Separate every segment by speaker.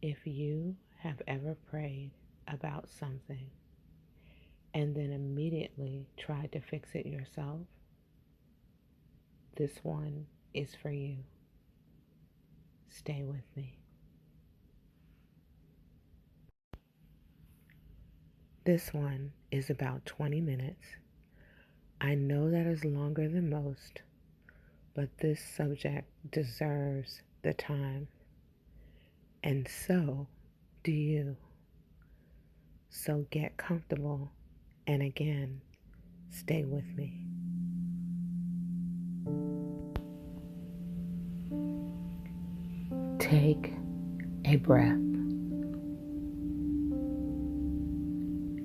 Speaker 1: If you have ever prayed about something and then immediately tried to fix it yourself, this one is for you. Stay with me. This one is about 20 minutes. I know that is longer than most, but this subject deserves the time. And so do you. So get comfortable and again, stay with me. Take a breath,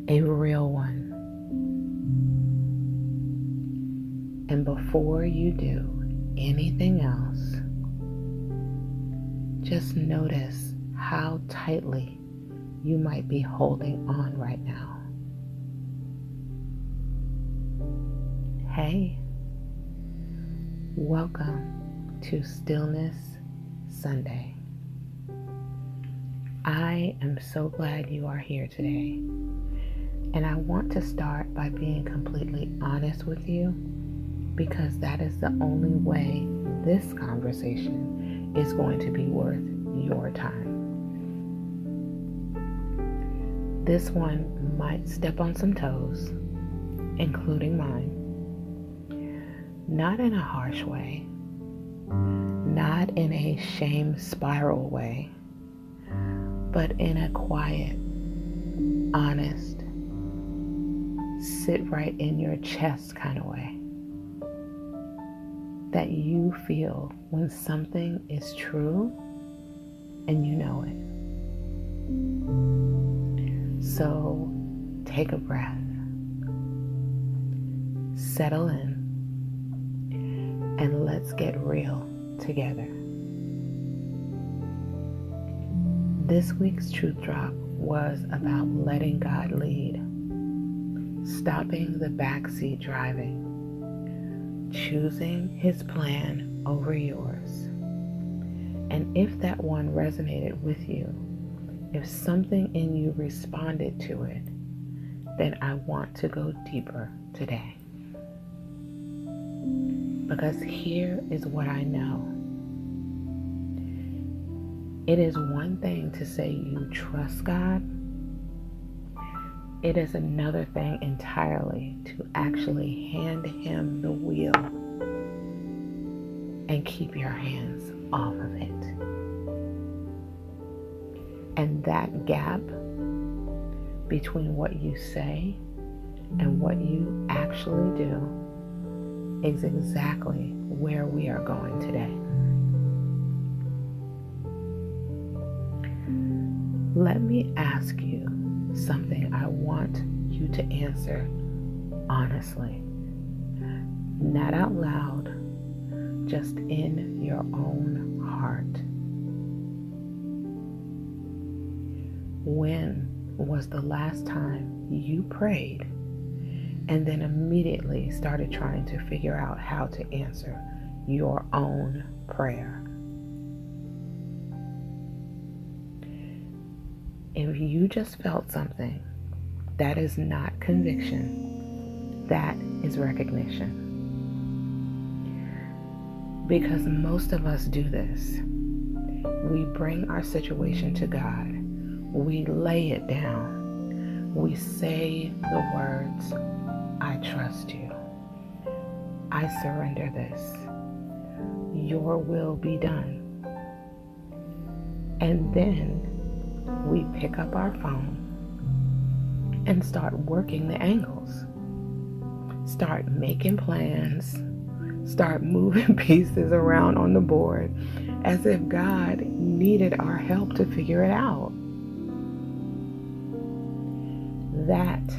Speaker 1: a real one. And before you do anything else, just notice how tightly you might be holding on right now. Hey, welcome to Stillness Sunday. I am so glad you are here today, and I want to start by being completely honest with you, because that is the only way this conversation is going to be worth your time. This one might step on some toes, including mine. Not in a harsh way, not in a shame spiral way, but in a quiet, honest, sit right in your chest kind of way that you feel when something is true and you know it. So take a breath, settle in, and let's get real together. This week's truth drop was about letting God lead, stopping the backseat driving, choosing His plan over yours. And if that one resonated with you, if something in you responded to it, then I want to go deeper today. Because here is what I know. It is one thing to say you trust God. It is another thing entirely to actually hand Him the wheel and keep your hands off of it. And that gap between what you say and what you actually do is exactly where we are going today. Let me ask you something I want you to answer honestly, not out loud, just in your own heart. When was the last time you prayed and then immediately started trying to figure out how to answer your own prayer? If you just felt something, that is not conviction, that is recognition. Because most of us do this. We bring our situation to God. We lay it down. We say the words, I trust you. I surrender this. Your will be done. And then we pick up our phone and start working the angles. Start making plans. Start moving pieces around on the board as if God needed our help to figure it out. That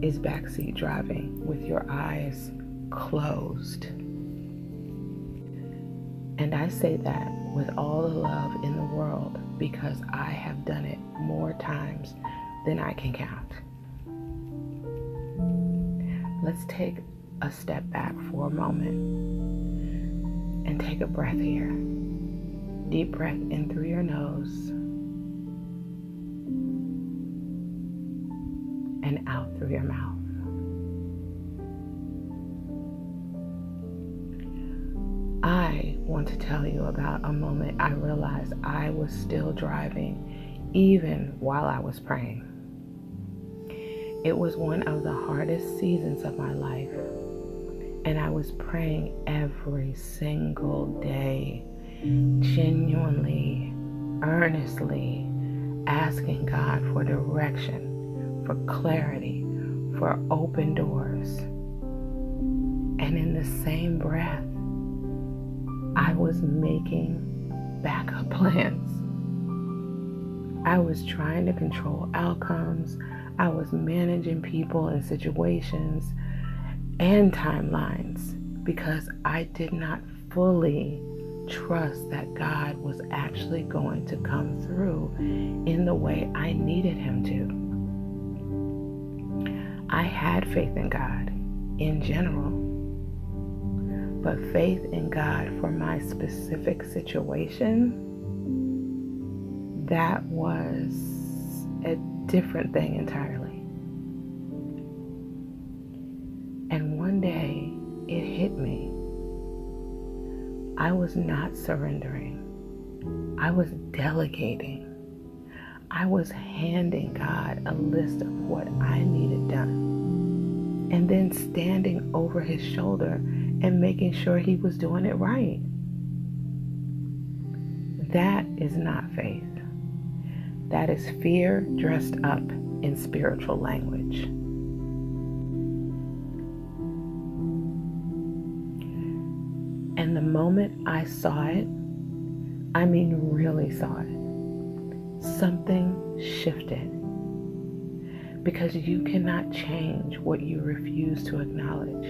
Speaker 1: is backseat driving with your eyes closed. And I say that with all the love in the world because I have done it more times than I can count. Let's take a step back for a moment and take a breath here. Deep breath in through your nose and out through your mouth. I want to tell you about a moment I realized I was still driving even while I was praying. It was one of the hardest seasons of my life, and I was praying every single day, genuinely, earnestly, asking God for direction, for clarity, for open doors. And in the same breath, I was making backup plans. I was trying to control outcomes. I was managing people and situations and timelines because I did not fully trust that God was actually going to come through in the way I needed him to. I had faith in God in general, but faith in God for my specific situation, that was a different thing entirely. And one day it hit me. I was not surrendering. I was delegating. I was handing God a list of what I needed done, and then standing over his shoulder and making sure he was doing it right. That is not faith. That is fear dressed up in spiritual language. And the moment I saw it, I mean really saw it, something shifted. Because you cannot change what you refuse to acknowledge.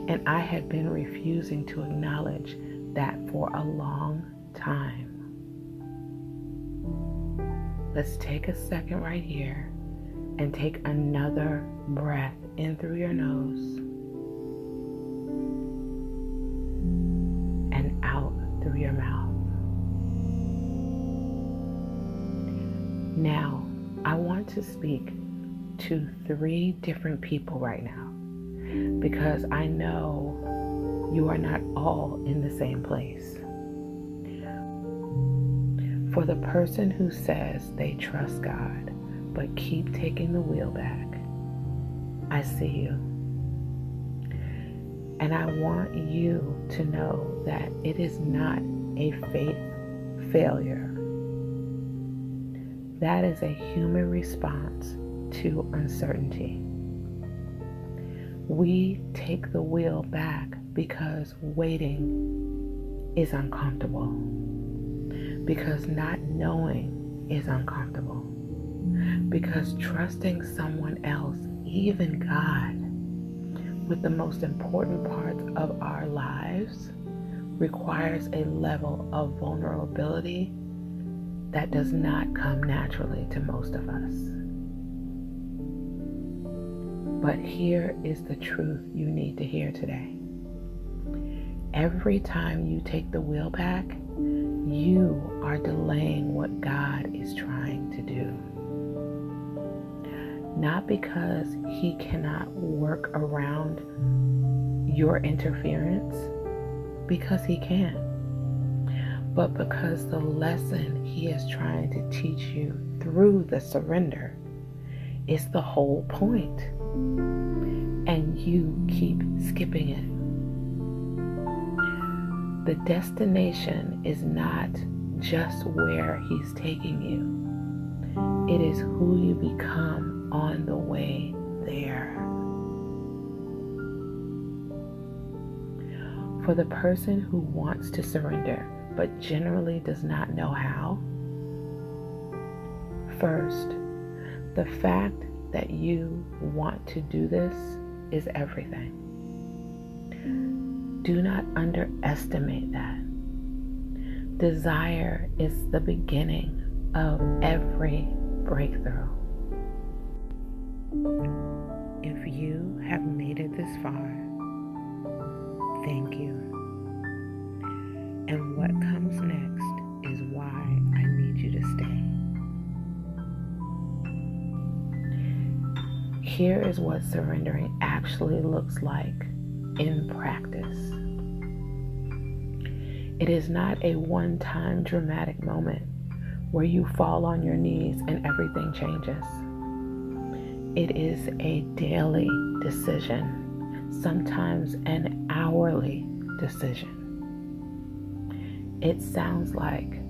Speaker 1: And I had been refusing to acknowledge that for a long time. Let's take a second right here and take another breath in through your nose and out through your mouth. Now, I want to speak to 3 different people right now, because I know you are not all in the same place. For the person who says they trust God, but keep taking the wheel back, I see you. And I want you to know that it is not a faith failure. That is a human response to uncertainty. We take the wheel back because waiting is uncomfortable, because not knowing is uncomfortable, because trusting someone else, even God, with the most important parts of our lives requires a level of vulnerability that does not come naturally to most of us. But here is the truth you need to hear today. Every time you take the wheel back, you are delaying what God is trying to do. Not because he cannot work around your interference, because he can, but because the lesson he is trying to teach you through the surrender is the whole point, and you keep skipping it. The destination is not just where he's taking you. It is who you become on the way there. For the person who wants to surrender but generally does not know how, first, the fact that you want to do this is everything. Do not underestimate that. Desire is the beginning of every breakthrough. If you have made it this far, thank you. And what comes next is why I need you to stay. Here is what surrendering actually looks like in practice. It is not a one-time dramatic moment where you fall on your knees and everything changes. It is a daily decision, sometimes an hourly decision. It sounds like,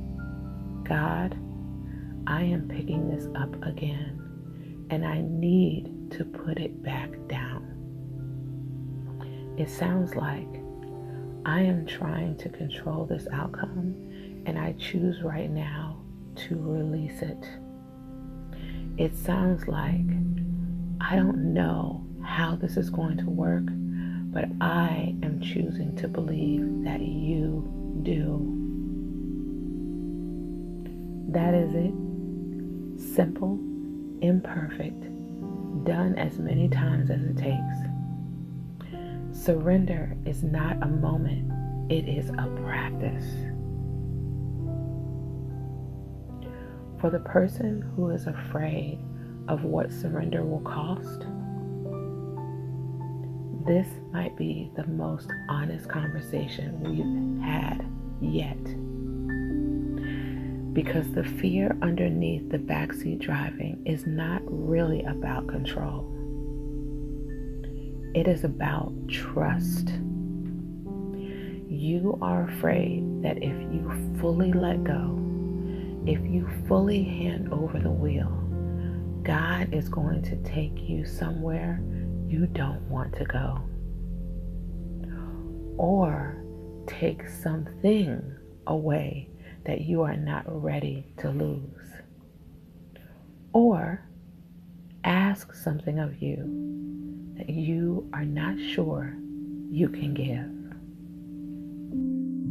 Speaker 1: God, I am picking this up again, and I need to put it back down. It sounds like, I am trying to control this outcome, and I choose right now to release it. It sounds like, I don't know how this is going to work, but I am choosing to believe that you do. That is it. Simple, imperfect, done as many times as it takes. Surrender is not a moment, it is a practice. For the person who is afraid of what surrender will cost, this might be the most honest conversation we've had yet. Because the fear underneath the backseat driving is not really about control. It is about trust. You are afraid that if you fully let go, if you fully hand over the wheel, God is going to take you somewhere you don't want to go. Or take something away that you are not ready to lose. Or ask something of you that you are not sure you can give.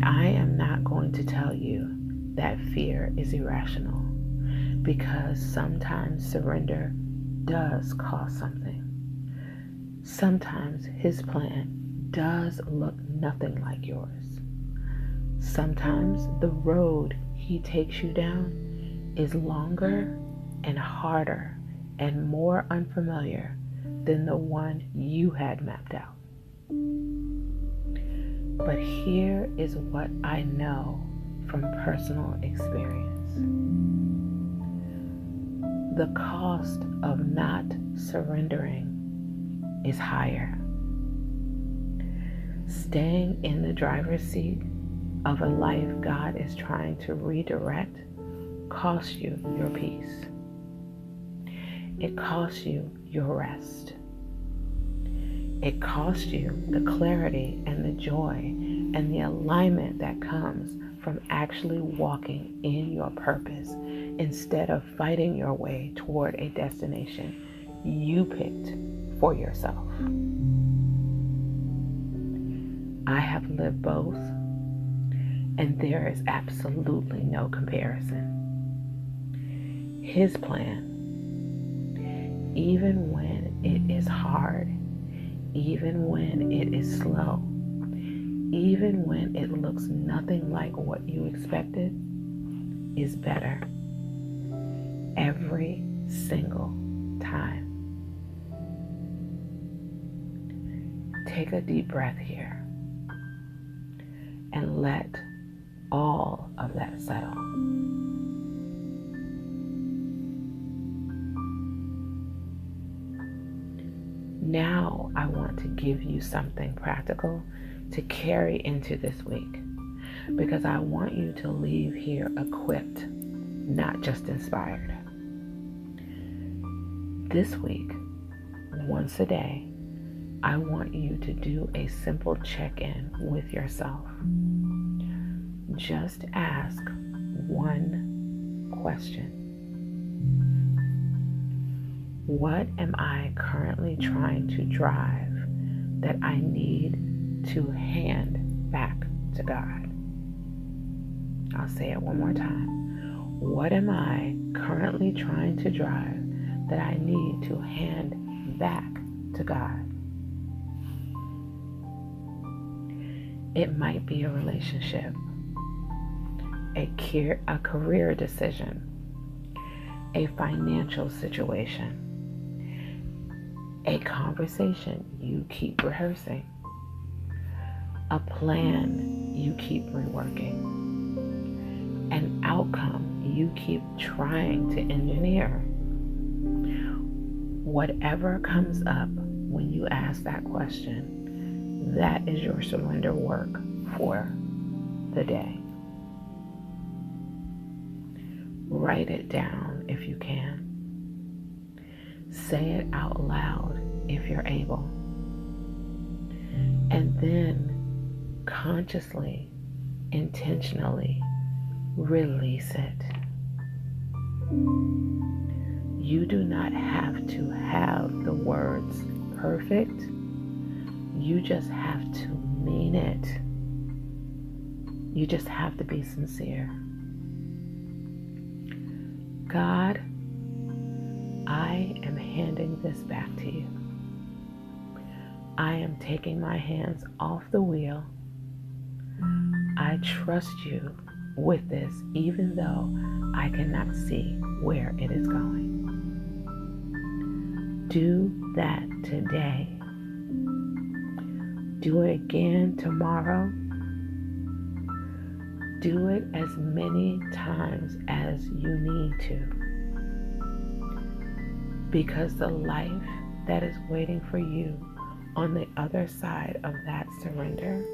Speaker 1: I am not going to tell you that fear is irrational, because sometimes surrender does cost something. Sometimes His plan does look nothing like yours. Sometimes the road He takes you down is longer and harder and more unfamiliar than the one you had mapped out. But here is what I know from personal experience. The cost of not surrendering is higher. Staying in the driver's seat of a life God is trying to redirect costs you your peace. It costs you your rest. It costs you the clarity and the joy and the alignment that comes from actually walking in your purpose instead of fighting your way toward a destination you picked for yourself. I have lived both, and there is absolutely no comparison. His plan, even when it is hard, even when it is slow, even when it looks nothing like what you expected, is better every single time. Take a deep breath here and let all of that settle. Now I want to give you something practical to carry into this week, because I want you to leave here equipped, not just inspired. This week, once a day, I want you to do a simple check-in with yourself. Just ask one question. What am I currently trying to drive that I need to hand back to God? I'll say it one more time. What am I currently trying to drive that I need to hand back to God? It might be a relationship, a career decision, a financial situation, A conversation you keep rehearsing. A plan you keep reworking. An outcome you keep trying to engineer. Whatever comes up when you ask that question, that is your surrender work for the day. Write it down if you can. Say it out loud if you're able. And then consciously, intentionally release it. You do not have to have the words perfect. You just have to mean it. You just have to be sincere. God, I am handing this back to you. I am taking my hands off the wheel. I trust you with this, even though I cannot see where it is going. Do that today. Do it again tomorrow. Do it as many times as you need to. Because the life that is waiting for you on the other side of that surrender,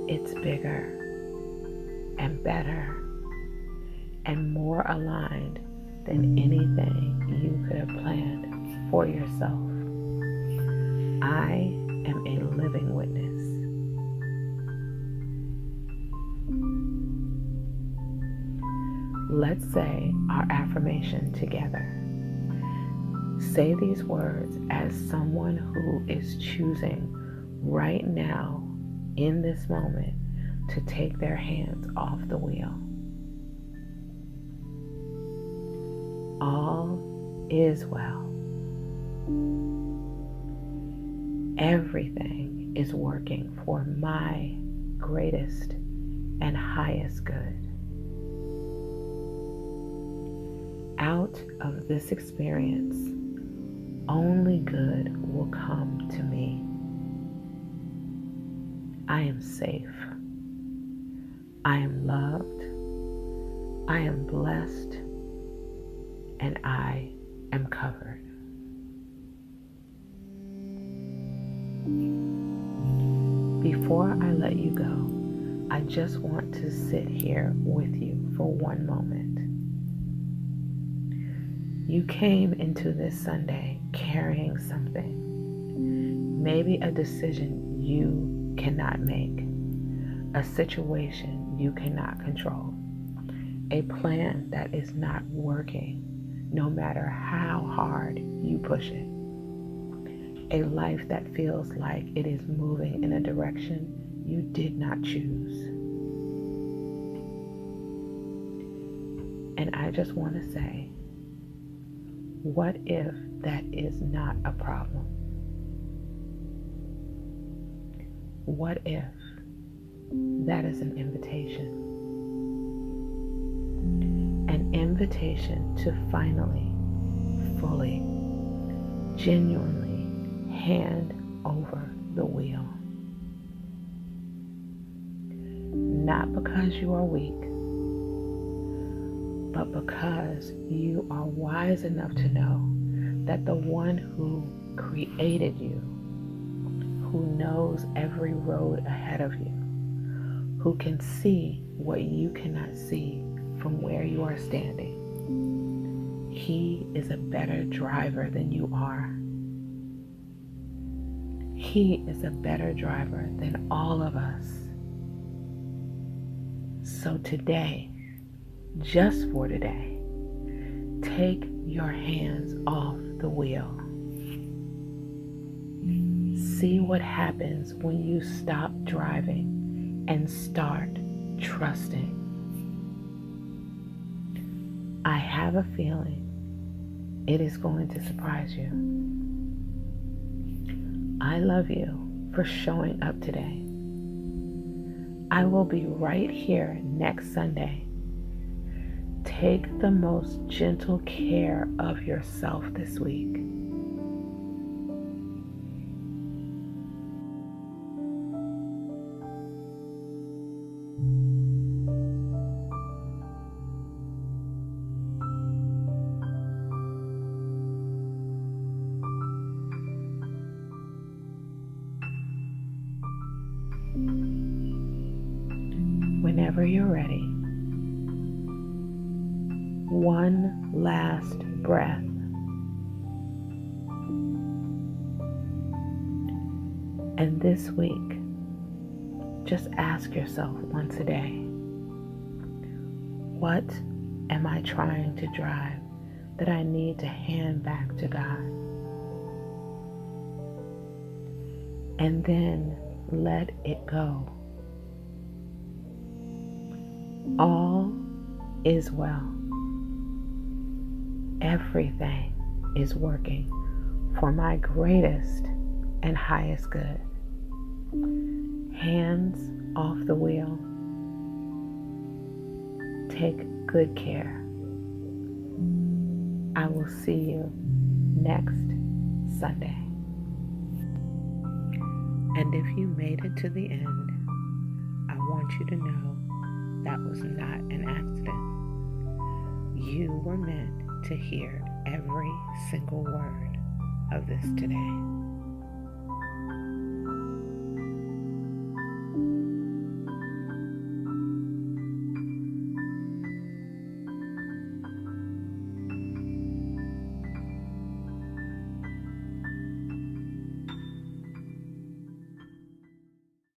Speaker 1: it's bigger and better and more aligned than anything you could have planned for yourself. I am a living witness. Let's say our affirmation together. Say these words as someone who is choosing right now, in this moment, to take their hands off the wheel. All is well. Everything is working for my greatest and highest good. Out of this experience, only good will come to me. I am safe. I am loved. I am blessed. And I am covered. Before I let you go, I just want to sit here with you for one moment. You came into this Sunday carrying something. Maybe a decision you cannot make. A situation you cannot control. A plan that is not working, no matter how hard you push it. A life that feels like it is moving in a direction you did not choose. And I just want to say, what if that is not a problem? What if that is an invitation? An invitation to finally, fully, genuinely hand over the wheel. Not because you are weak, but because you are wise enough to know that the one who created you, who knows every road ahead of you, who can see what you cannot see from where you are standing, he is a better driver than you are. He is a better driver than all of us. So today, just for today, take your hands off the wheel. See what happens when you stop driving and start trusting. I have a feeling it is going to surprise you. I love you for showing up today. I will be right here next Sunday. Take the most gentle care of yourself this week. whenever you're ready, one last breath. And this week, just ask yourself once a day, what am I trying to drive that I need to hand back to God? And then let it go. All is well. Everything is working for my greatest and highest good. Hands off the wheel. Take good care. I will see you next Sunday. And if you made it to the end, I want you to know that was not an accident. You were meant to hear every single word of this today.